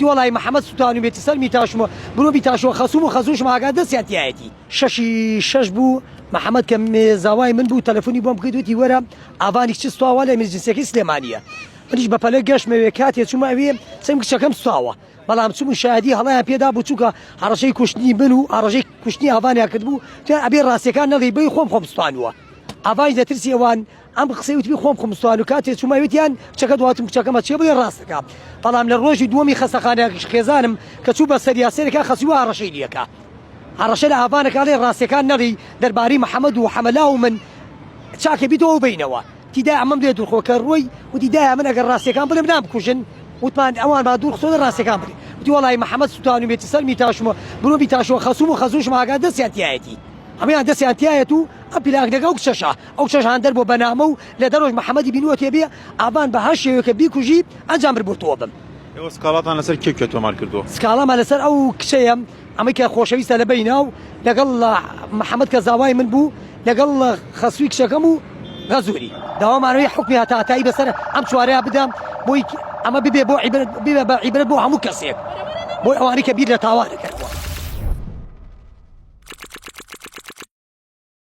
وتی وڵی محەممەد سوتانی بێتی سەر میتاشمە بنۆ بیتاشەوە خەسوم و خەزوشم ئاگا دەستیاتیایەتی شەش بوو محەممەد کە زاوای من بوو تەلەفۆنی بۆم بکەیت وتی وەرە ئاوانی چ سواوە لە مێژنسیەکەی سلێمانیە منیش بەپەلە گەشتمەوێ کاتێ چوومە ئەوێ چەم کچەکەم سواوە بەڵام چوم شادی هەڵیان پێدا بوو چووکە هەڕەشەی کوشتنی بن و ئاڕژەی کوشتنی ئاوانیا کرد بوو ئەبێ ڕاستیەکان نەڵی بی خۆم سوستانوە ئاوای دەترسی ئەوان ئەم قسەی وتبی خۆم سوستان و کاتێ چوومەوێتیان کچەکە دواتم کچەکەمە چێ بڵێ ڕاستەکە بەڵام لە ڕۆژی دووەمی خەستەخانەیەکیش خێزانم کە چوو بە سەریاسەرێکە خەسیوە ئاڕەشەی دیەکە هەڕەشە لە ئاوانەکە لێ ڕاستیەکان نەڵی دەربارەی محەممەد و حەمەلا و من چاکە بیتەوە بینەوە تیدا ئەمەم دێت دوخۆکە ڕۆی و دیدایە من ئەگەر ڕاستیەکان بڵێم نامکوژن وتمان ئەوان با دوور خسۆ ڕاستیەکان بڵێ وتی وڵی محەممەد سوتانی بێتی سەر میتاشمە بنۆ بیتاشەوە خەسوم و خەزوشم ئاگا دەستیاتیایەتی ئەمەیان دەستیاتیایەت و ئەم پیلاگەکە ئەو کچەشە ئەو کچەشان دەربۆ بەنامە و لە دەرۆژ محەممەدی بینوە تێبێ ئابان بە هەر شێوەیەکە بیکوژی ئەنجام بردبووتەوە بم ئێوە سکاڵاتان لەسەر کێ تۆمار کردووە سکاڵامان لەسەر ئەو کچەیە ئەمەی کە خۆشەویستە لە بیناو لەگەڵ محەممەد کە زاوای من بوو لەگەڵ خەسووی کچەکەم و غەزووری داوامانەوەی حکمی هەتاتایی بەسەر ئەم چوارەیە بدەم بۆی ئەمە ببێ بۆ عیبرەت بۆ هەموو کەسێک بۆی ئەوانەی کە بیر لە تاوانەکەن